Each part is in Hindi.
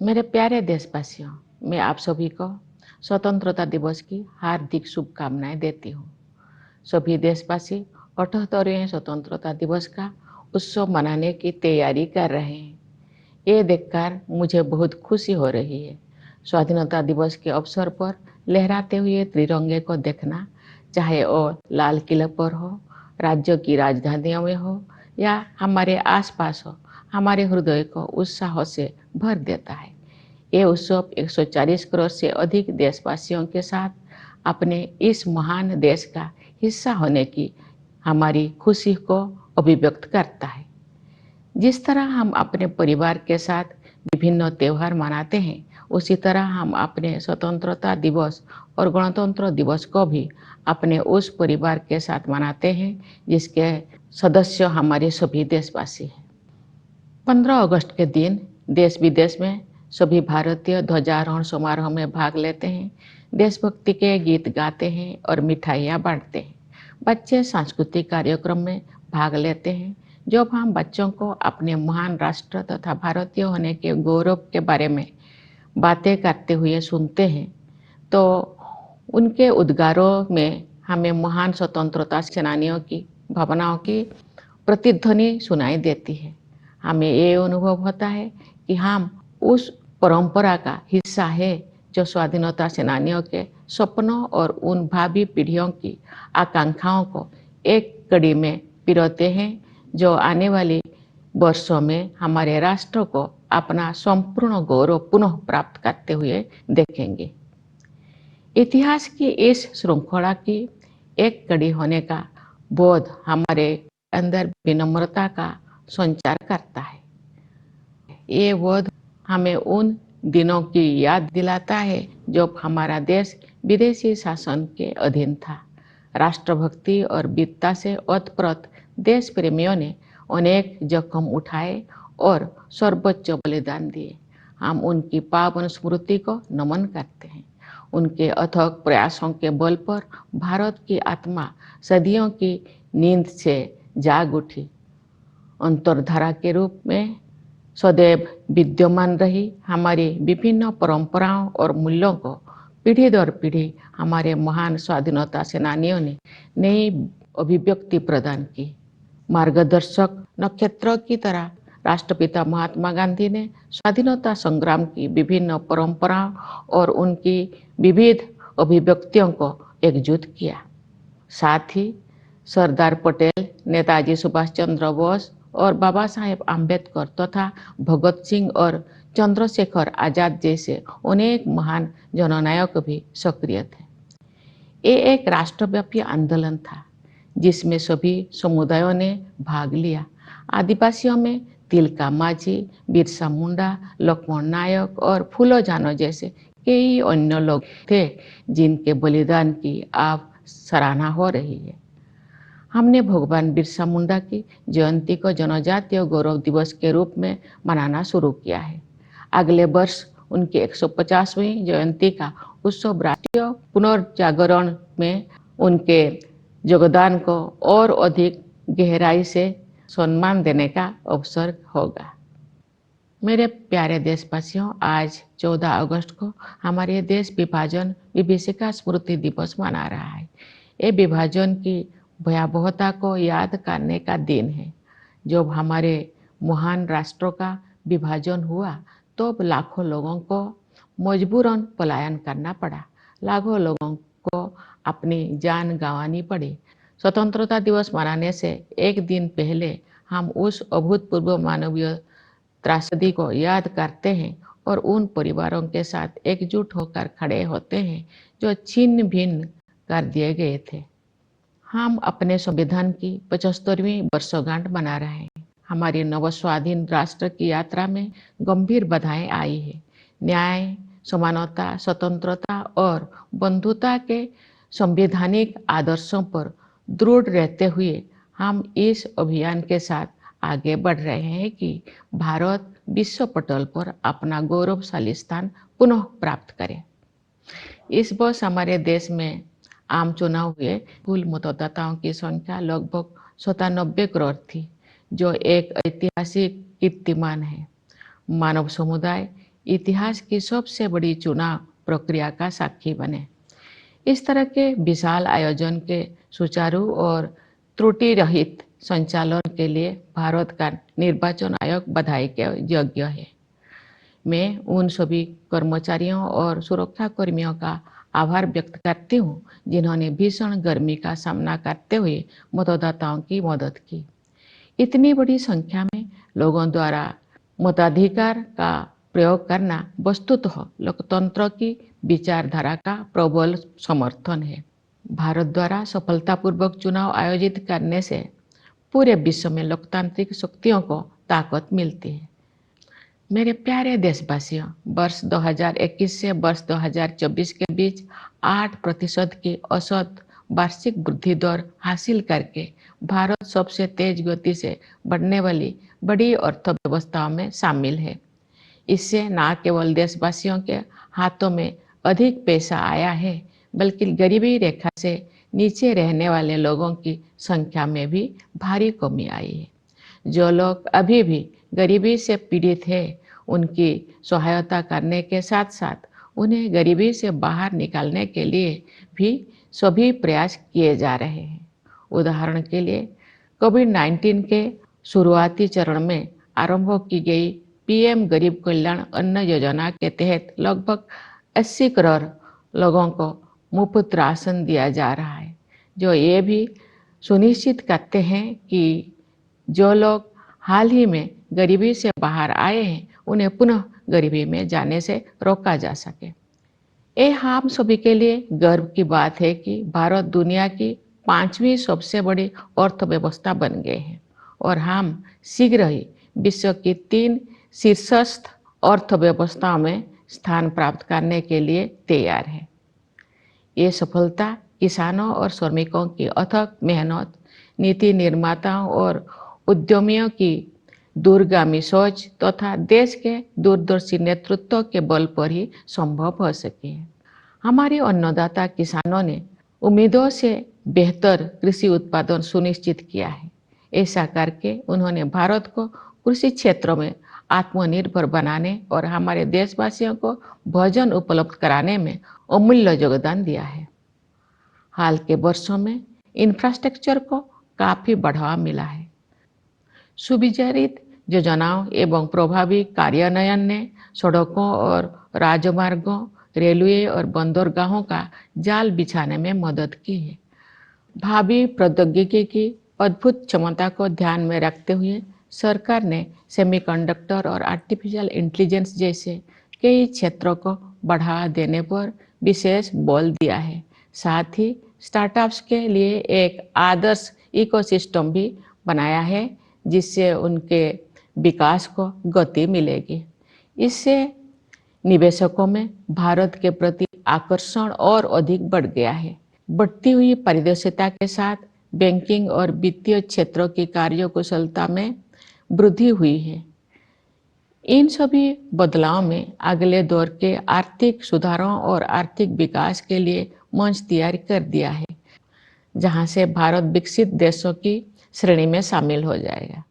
मेरे प्यारे देशवासियों, मैं आप सभी को स्वतंत्रता दिवस की हार्दिक शुभकामनाएं देती हूँ। सभी देशवासी 78वें स्वतंत्रता दिवस का उत्सव मनाने की तैयारी कर रहे हैं। ये देखकर मुझे बहुत खुशी हो रही है। स्वाधीनता दिवस के अवसर पर लहराते हुए तिरंगे को देखना, चाहे वो लाल किले पर हो, राज्यों की राजधानियों में हो या हमारे आसपास हो, हमारे हृदय को उत्साह से भर देता है। ये उत्सव 140 करोड़ से अधिक देशवासियों के साथ अपने इस महान देश का हिस्सा होने की हमारी खुशी को अभिव्यक्त करता है। जिस तरह हम अपने परिवार के साथ विभिन्न त्योहार मनाते हैं, उसी तरह हम अपने स्वतंत्रता दिवस और गणतंत्र दिवस को भी अपने उस परिवार के साथ मनाते हैं जिसके सदस्य हमारे सभी देशवासी हैं। 15 अगस्त के दिन देश विदेश में सभी भारतीय ध्वजारोहण समारोह में भाग लेते हैं, देशभक्ति के गीत गाते हैं और मिठाइयाँ बांटते हैं। बच्चे सांस्कृतिक कार्यक्रम में भाग लेते हैं। जब हम बच्चों को अपने महान राष्ट्र तथा भारतीय होने के गौरव के बारे में बातें करते हुए सुनते हैं, तो उनके उद्गारों में हमें महान स्वतंत्रता सेनानियों की भावनाओं की प्रतिध्वनि सुनाई देती है। हमें ये अनुभव होता है कि हम उस परंपरा का हिस्सा है जो स्वाधीनता सेनानियों के सपनों और उन भावी पीढ़ियों की आकांक्षाओं को एक कड़ी में पिरोते हैं, जो आने वाली वर्षों में हमारे राष्ट्र को अपना संपूर्ण गौरव पुनः प्राप्त करते हुए देखेंगे। इतिहास की इस श्रृंखला की एक कड़ी होने का बोध हमारे अंदर विनम्रता का संचार करता है। ये बोध हमें उन दिनों की याद दिलाता है जब हमारा देश विदेशी शासन के अधीन था। राष्ट्रभक्ति और वीरता से ओतप्रोत देश प्रेमियों ने अनेक जोखिम उठाए और सर्वोच्च बलिदान दिए। हम उनकी पावन स्मृति को नमन करते हैं। उनके अथक प्रयासों के बल पर भारत की आत्मा सदियों की नींद से जाग उठी, अंतर्धारा के रूप में सदैव विद्यमान रही। हमारी विभिन्न परंपराओं और मूल्यों को पीढ़ी दर पीढ़ी हमारे महान स्वाधीनता सेनानियों ने नई अभिव्यक्ति प्रदान की। मार्गदर्शक नक्षत्र की तरह राष्ट्रपिता महात्मा गांधी ने स्वाधीनता संग्राम की विभिन्न परंपराओं और उनकी विविध अभिव्यक्तियों को एकजुट किया। साथ ही सरदार पटेल, नेताजी सुभाष चंद्र बोस और बाबा साहेब आम्बेडकर तथा भगत सिंह और चंद्रशेखर आजाद जैसे अनेक महान जननायक भी सक्रिय थे। ये एक राष्ट्रव्यापी आंदोलन था जिसमें सभी समुदायों ने भाग लिया। आदिवासियों में तिलका मांझी, बिरसा मुंडा, लक्ष्मण नायक और फूलो जानो जैसे कई अन्य लोग थे जिनके बलिदान की अब सराहना हो रही है। हमने भगवान बिरसा मुंडा की जयंती को जनजातीय गौरव दिवस के रूप में मनाना शुरू किया है। अगले वर्ष उनकी 150वीं जयंती का उत्सव राष्ट्रीय पुनर्जागरण में उनके योगदान को और अधिक गहराई से सम्मान देने का अवसर होगा। मेरे प्यारे देशवासियों, आज 14 अगस्त को हमारे देश विभाजन विभीषिका स्मृति दिवस मना रहा है। ये विभाजन की भयावहता को याद करने का दिन है। जब हमारे महान राष्ट्रों का विभाजन हुआ तो लाखों लोगों को मजबूरन पलायन करना पड़ा। लाखों लोगों को अपनी जान गंवानी पड़ी। स्वतंत्रता दिवस मनाने से एक दिन पहले हम उस अभूतपूर्व मानवीय त्रासदी को याद करते हैं और उन परिवारों के साथ एकजुट होकर खड़े होते हैं जो छिन्न भिन्न कर दिए गए थे। हम अपने संविधान की 75वीं वर्षगांठ मना रहे हैं। हमारे नवस्वाधीन राष्ट्र की यात्रा में गंभीर बाधाएं आई है। न्याय, समानता, स्वतंत्रता और बंधुता के संवैधानिक आदर्शों पर दृढ़ रहते हुए हम इस अभियान के साथ आगे बढ़ रहे हैं कि भारत विश्व पटल पर अपना गौरवशाली स्थान पुनः प्राप्त करे। इस वर्ष हमारे देश में आम चुनाव हुए। कुल मतदाताओं की संख्या लगभग 97 करोड़ थी, जो एक ऐतिहासिक कीर्तिमान है। मानव समुदाय इतिहास की सबसे बड़ी चुनाव प्रक्रिया का साक्षी बने। इस तरह के विशाल आयोजन के सुचारू और त्रुटि रहित संचालन के लिए भारत का निर्वाचन आयोग बधाई के योग्य है। मैं उन सभी कर्मचारियों और सुरक्षा कर्मियों का आभार व्यक्त करती हूँ जिन्होंने भीषण गर्मी का सामना करते हुए मतदाताओं की मदद की। इतनी बड़ी संख्या में लोगों द्वारा मताधिकार का प्रयोग करना वस्तुतः लोकतंत्र की विचारधारा का प्रबल समर्थन है। भारत द्वारा सफलतापूर्वक चुनाव आयोजित करने से पूरे विश्व में लोकतांत्रिक शक्तियों को ताकत मिलती है। मेरे प्यारे देशवासियों, वर्ष 2021 से वर्ष 2024 के बीच 8% की औसत वार्षिक वृद्धि दर हासिल करके भारत सबसे तेज गति से बढ़ने वाली बड़ी अर्थव्यवस्थाओं में शामिल है। इससे न केवल देशवासियों के हाथों में अधिक पैसा आया है, बल्कि गरीबी रेखा से नीचे रहने वाले लोगों की संख्या में भी भारी कमी आई है। जो लोग अभी भी गरीबी से पीड़ित हैं, उनकी सहायता करने के साथ साथ उन्हें गरीबी से बाहर निकालने के लिए भी सभी प्रयास किए जा रहे हैं। उदाहरण के लिए कोविड-19 के शुरुआती चरण में आरंभ की गई पीएम गरीब कल्याण अन्न योजना के तहत लगभग 80 करोड़ लोगों को मुफ्त राशन दिया जा रहा है, जो ये भी सुनिश्चित करते हैं कि जो लोग हाल ही में गरीबी से बाहर आए हैं, उन्हें पुनः गरीबी में जाने से रोका जा सके। ये हम सभी के लिए गर्व की बात है कि भारत दुनिया की 5वीं सबसे बड़ी अर्थव्यवस्था बन गए हैं और हम शीघ्र ही विश्व की 3 शीर्षस्थ अर्थव्यवस्थाओं में स्थान प्राप्त करने के लिए तैयार है। ये सफलता किसानों और श्रमिकों की अथक मेहनत, नीति निर्माताओं और उद्यमियों की दूरगामी सोच तथा देश के दूरदर्शी नेतृत्व के बल पर ही संभव हो सके है। हमारे अन्नदाता किसानों ने उम्मीदों से बेहतर कृषि उत्पादन सुनिश्चित किया है। ऐसा करके उन्होंने भारत को कृषि क्षेत्रों में आत्मनिर्भर बनाने और हमारे देशवासियों को भोजन उपलब्ध कराने में अमूल्य योगदान दिया है। हाल के वर्षों में इंफ्रास्ट्रक्चर को काफी बढ़ावा मिला है। सुविचारित योजनाओं एवं प्रभावी कार्यान्वयन ने सड़कों और राजमार्गों, रेलवे और बंदरगाहों का जाल बिछाने में मदद की है। भावी प्रौद्योगिकी की अद्भुत क्षमता को ध्यान में रखते हुए सरकार ने सेमीकंडक्टर और आर्टिफिशियल इंटेलिजेंस जैसे कई क्षेत्रों को बढ़ावा देने पर विशेष बल दिया है। साथ ही स्टार्टअप्स के लिए एक आदर्श इकोसिस्टम भी बनाया है, जिससे उनके विकास को गति मिलेगी। इससे निवेशकों में भारत के प्रति आकर्षण और अधिक बढ़ गया है। बढ़ती हुई पारदर्शिता के साथ बैंकिंग और वित्तीय क्षेत्रों की कार्यकुशलता में वृद्धि हुई है। इन सभी बदलाव में अगले दौर के आर्थिक सुधारों और आर्थिक विकास के लिए मंच तैयार कर दिया है, जहां से भारत विकसित देशों की श्रेणी में शामिल हो जाएगा।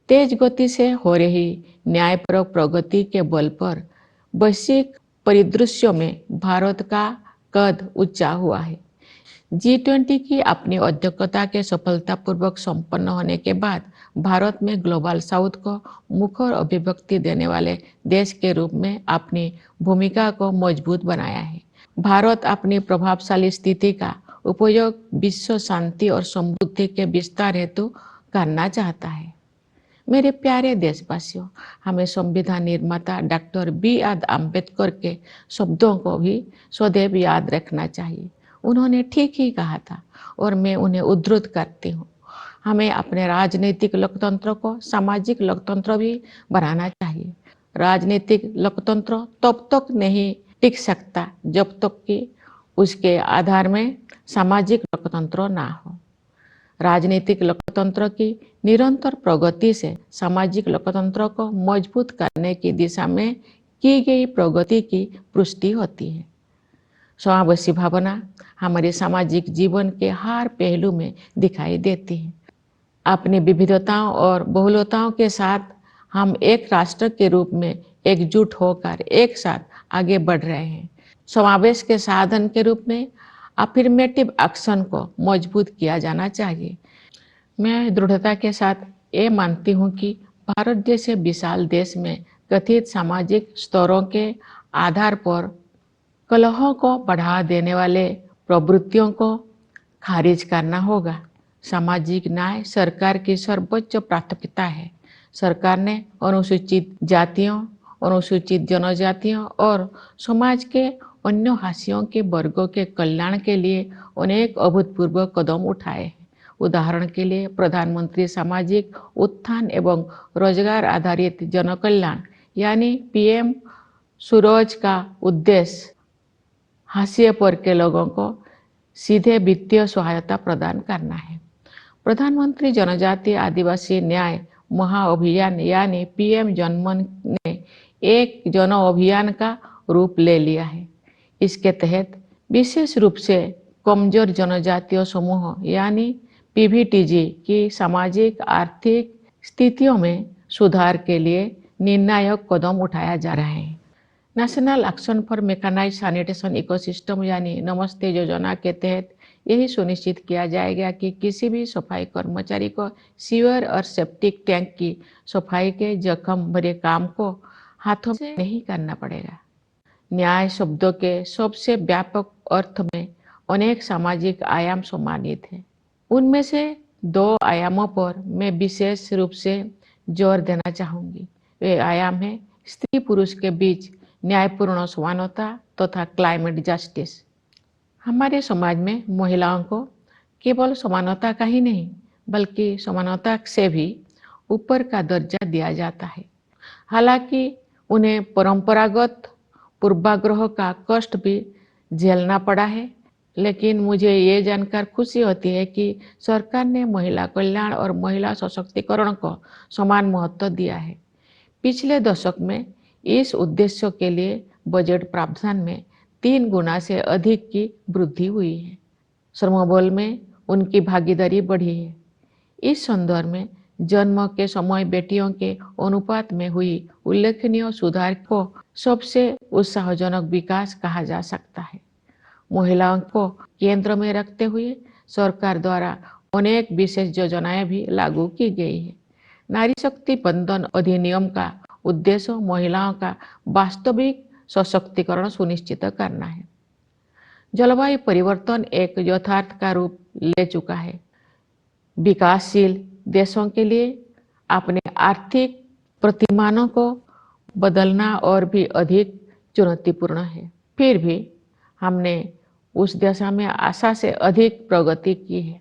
तेज गति से हो रही न्यायपरक प्रगति के बल पर वैश्विक परिदृश्यों में भारत का कद ऊंचा हुआ है। G20 की अपनी अध्यक्षता के सफलतापूर्वक संपन्न होने के बाद भारत में ग्लोबल साउथ को मुखर अभिव्यक्ति देने वाले देश के रूप में अपनी भूमिका को मजबूत बनाया है। भारत अपनी प्रभावशाली स्थिति का उपयोग विश्व शांति और समृद्धि के विस्तार हेतु करना चाहता है। मेरे प्यारे देशवासियों, हमें संविधान निर्माता डॉक्टर B.R. अम्बेडकर के शब्दों को भी सदैव याद रखना चाहिए। उन्होंने ठीक ही कहा था और मैं उन्हें उद्धृत करती हूँ। हमें अपने राजनीतिक लोकतंत्र को सामाजिक लोकतंत्र भी बनाना चाहिए। राजनीतिक लोकतंत्र तब तक नहीं टिक सकता जब तक कि उसके आधार में सामाजिक लोकतंत्र ना हो। राजनीतिक लोकतंत्र की निरंतर प्रगति से सामाजिक लोकतंत्र को मजबूत करने की दिशा में की गई प्रगति की पुष्टि होती है। समावेशी भावना हमारे सामाजिक जीवन के हर पहलू में दिखाई देती है। अपनी विविधताओं और बहुलताओं के साथ हम एक राष्ट्र के रूप में एकजुट होकर एक साथ आगे बढ़ रहे हैं। समावेश के साधन के रूप में अफर्मेटिव एक्शन को मजबूत किया जाना चाहिए। मैं दृढ़ता के साथ ये मानती हूँ कि भारत जैसे विशाल देश में कथित सामाजिक स्तरों के आधार पर कलहों को बढ़ा देने वाले प्रवृत्तियों को खारिज करना होगा। सामाजिक न्याय सरकार की सर्वोच्च प्राथमिकता है। सरकार ने अनुसूचित जातियों, अनुसूचित जनजातियों और समाज के अन्य हाशियों के वर्गों के कल्याण के लिए अनेक अभूतपूर्व कदम उठाए हैं। उदाहरण के लिए प्रधानमंत्री सामाजिक उत्थान एवं रोजगार आधारित जनकल्याण यानी पीएम सूरज का उद्देश्य हाशिए पर के लोगों को सीधे वित्तीय सहायता प्रदान करना है। प्रधानमंत्री जनजातीय आदिवासी न्याय महाअभियान यानी पीएम जनमन ने एक जन अभियान का रूप ले लिया है। इसके तहत विशेष रूप से कमजोर जनजातीय समूह यानी पीवीटीजी की सामाजिक आर्थिक स्थितियों में सुधार के लिए निर्णायक कदम उठाया जा रहा है। National Action for Mechanised Sanitation Ecosystem यानी नमस्ते योजना के तहत यही सुनिश्चित किया जाएगा कि किसी भी सफाई कर्मचारी को सीवर और सेप्टिक टैंक की सफाई के जख्म भरे काम को हाथों से नहीं करना पड़ेगा। न्याय शब्दों के सबसे व्यापक अर्थ में अनेक सामाजिक आयाम सम्मानित हैं। उनमें से 2 आयामों पर मैं विशेष रूप से जोर देना चाहूँगी। वे आयाम हैं स्त्री पुरुष के बीच न्यायपूर्ण समानता तथा क्लाइमेट जस्टिस। हमारे समाज में महिलाओं को केवल समानता का ही नहीं बल्कि समानता से भी ऊपर का दर्जा दिया जाता है। हालांकि उन्हें परंपरागत पूर्वाग्रह का कष्ट भी झेलना पड़ा है, लेकिन मुझे ये जानकर खुशी होती है कि सरकार ने महिला कल्याण और महिला सशक्तिकरण को समान महत्व दिया है। पिछले दशक में इस उद्देश्य के लिए बजट प्रावधान में 3 गुना से अधिक की वृद्धि हुई है। श्रमबल में उनकी भागीदारी बढ़ी है। इस संदर्भ में जन्म के समय बेटियों के अनुपात में हुई उल्लेखनीय सुधार को सबसे उत्साहजनक विकास कहा जा सकता है। महिलाओं को केंद्र में रखते हुए सरकार द्वारा अनेक विशेष योजनाएं भी लागू की गई है। नारी शक्ति बंधन अधिनियम का उद्देश्य महिलाओं का वास्तविक सशक्तिकरण सुनिश्चित करना है। जलवायु परिवर्तन एक यथार्थ का रूप ले चुका है। विकासशील देशों के लिए अपने आर्थिक प्रतिमानों को बदलना और भी अधिक चुनौतीपूर्ण है। फिर भी हमने उस दिशा में आशा से अधिक प्रगति की है।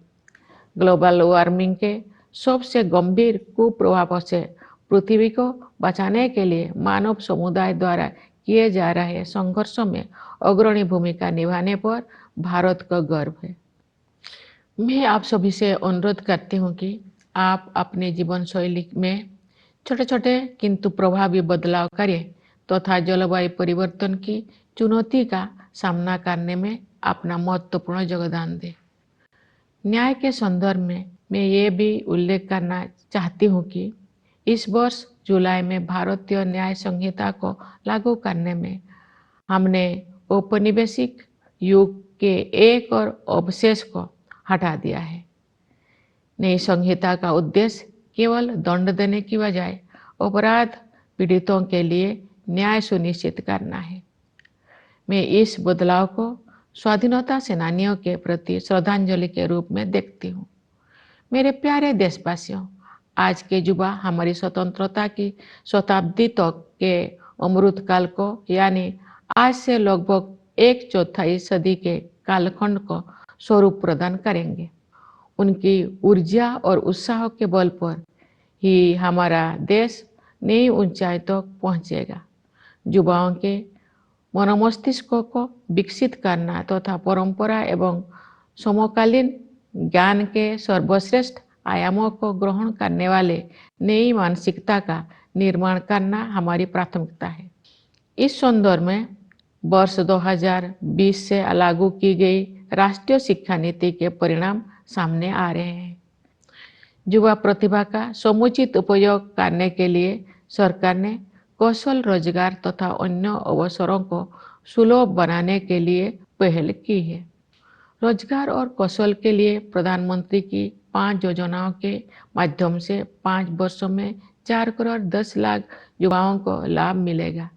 ग्लोबल वार्मिंग के सबसे गंभीर कुप्रभावों से पृथ्वी को बचाने के लिए मानव समुदाय द्वारा किए जा रहे संघर्षों में अग्रणी भूमिका निभाने पर भारत का गर्व है। मैं आप सभी से अनुरोध करती हूँ कि आप अपने जीवन शैली में छोटे छोटे किंतु प्रभावी बदलाव करें तथा जलवायु परिवर्तन की चुनौती का सामना करने में अपना महत्वपूर्ण योगदान दें। न्याय के संदर्भ में मैं ये भी उल्लेख करना चाहती हूँ कि इस वर्ष जुलाई में भारतीय न्याय संहिता को लागू करने में हमने औपनिवेशिक युग के एक और अवशेष को हटा दिया है। नई संहिता का उद्देश्य केवल दंड देने की बजाय अपराध पीड़ितों के लिए न्याय सुनिश्चित करना है। मैं इस बदलाव को स्वाधीनता सेनानियों के प्रति श्रद्धांजलि के रूप में देखती हूँ। मेरे प्यारे देशवासियों, आज के युवा हमारी स्वतंत्रता की शताब्दी तक के अमृतकाल को यानी आज से लगभग 1/4 सदी के कालखंड को स्वरूप प्रदान करेंगे। उनकी ऊर्जा और उत्साह के बल पर ही हमारा देश नई ऊंचाई तक पहुंचेगा। युवाओं के मनोमस्तिष्क को विकसित करना तथा परंपरा एवं समकालीन ज्ञान के सर्वश्रेष्ठ आयामों को ग्रहण करने वाले नई मानसिकता का निर्माण करना हमारी प्राथमिकता है। इस संदर्भ में वर्ष 2020 से लागू की गई राष्ट्रीय शिक्षा नीति के परिणाम सामने आ रहे हैं। युवा प्रतिभा का समुचित उपयोग करने के लिए सरकार ने कौशल रोजगार तथा अन्य अवसरों को सुलभ बनाने के लिए पहल की है। रोजगार और कौशल के लिए प्रधानमंत्री की 5 योजनाओं के माध्यम से 5 वर्षों में 4 करोड़ 10 लाख युवाओं को लाभ मिलेगा।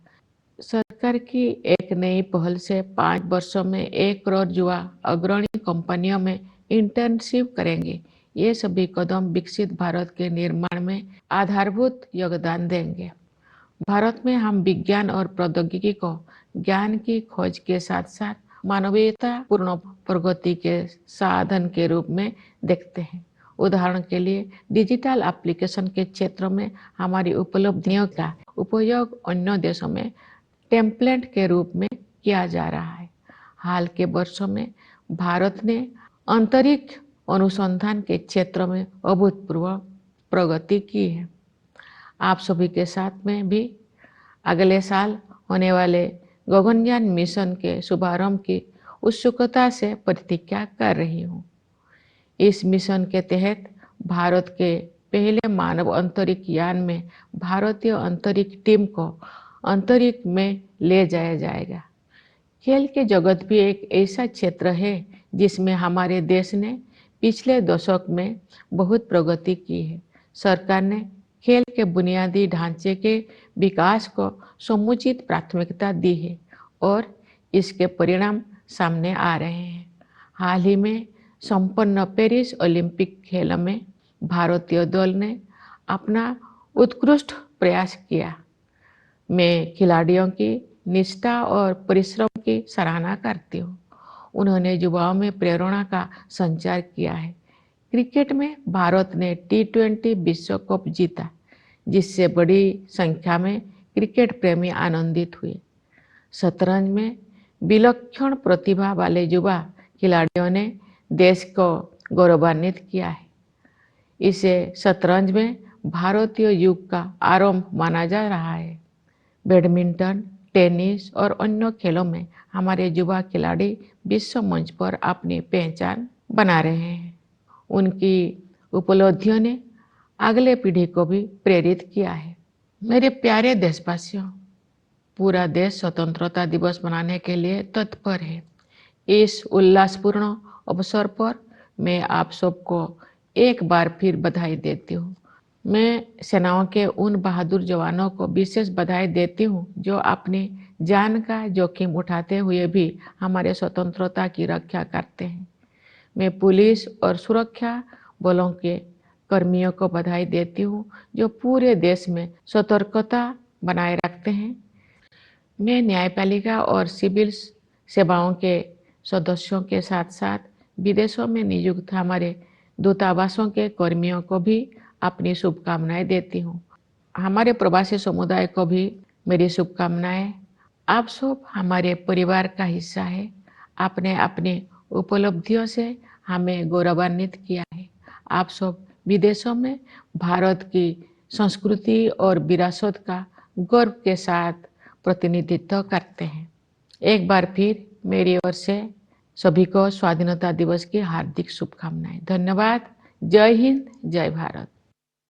सरकार की एक नई पहल से 5 वर्षों में 1 करोड़ युवा अग्रणी कंपनियों में इंटर्नशिप करेंगे। ये सभी कदम विकसित भारत के निर्माण में आधारभूत योगदान देंगे। भारत में हम विज्ञान और प्रौद्योगिकी को ज्ञान की खोज के साथ साथ मानवीयता पूर्ण प्रगति के साधन के रूप में देखते हैं। उदाहरण के लिए डिजिटल एप्लीकेशन के क्षेत्र में हमारी उपलब्धियों का उपयोग अन्य देशों में टेम्पलेट के रूप में किया जा रहा है। हाल के वर्षों में भारत ने अंतरिक्ष अनुसंधान के क्षेत्र में अभूतपूर्व प्रगति की है। आप सभी के साथ में भी अगले साल होने वाले गगनयान मिशन के शुभारंभ की उत्सुकता से प्रतीक्षा कर रही हूँ। इस मिशन के तहत भारत के पहले मानव अंतरिक्ष यान में भारतीय अंतरिक्ष टीम को अंतरिक्ष में ले जाया जाएगा। खेल के जगत भी एक ऐसा क्षेत्र है जिसमें हमारे देश ने पिछले दशक में बहुत प्रगति की है। सरकार ने खेल के बुनियादी ढांचे के विकास को समुचित प्राथमिकता दी है और इसके परिणाम सामने आ रहे हैं। हाल ही में संपन्न पेरिस ओलंपिक खेलों में भारतीय दल ने अपना उत्कृष्ट प्रयास किया। मैं खिलाड़ियों की निष्ठा और परिश्रम की सराहना करती हूँ। उन्होंने युवाओं में प्रेरणा का संचार किया है। क्रिकेट में भारत ने T20 विश्व कप जीता, जिससे बड़ी संख्या में क्रिकेट प्रेमी आनंदित हुए। शतरंज में विलक्षण प्रतिभा वाले युवा खिलाड़ियों ने देश को गौरवान्वित किया है। इसे शतरंज में भारतीय युग का आरंभ माना जा रहा है। बैडमिंटन, टेनिस और अन्य खेलों में हमारे युवा खिलाड़ी विश्व मंच पर अपनी पहचान बना रहे हैं। उनकी उपलब्धियों ने अगले पीढ़ी को भी प्रेरित किया है। मेरे प्यारे देशवासियों, पूरा देश स्वतंत्रता दिवस मनाने के लिए तत्पर है। इस उल्लासपूर्ण अवसर पर मैं आप सबको एक बार फिर बधाई देती हूँ। मैं सेनाओं के उन बहादुर जवानों को विशेष बधाई देती हूँ जो अपनी जान का जोखिम उठाते हुए भी हमारे स्वतंत्रता की रक्षा करते हैं। मैं पुलिस और सुरक्षा बलों के कर्मियों को बधाई देती हूँ जो पूरे देश में सतर्कता बनाए रखते हैं। मैं न्यायपालिका और सिविल सेवाओं के सदस्यों के साथ साथ विदेशों में नियुक्त हमारे दूतावासों के कर्मियों को भी अपनी शुभकामनाएं देती हूँ। हमारे प्रवासी समुदाय को भी मेरी शुभकामनाएं। आप सब हमारे परिवार का हिस्सा है। आपने अपनी उपलब्धियों से हमें गौरवान्वित किया है। आप सब विदेशों में भारत की संस्कृति और विरासत का गर्व के साथ प्रतिनिधित्व करते हैं। एक बार फिर मेरी ओर से सभी को स्वाधीनता दिवस की हार्दिक शुभकामनाएं। धन्यवाद। जय हिंद, जय भारत।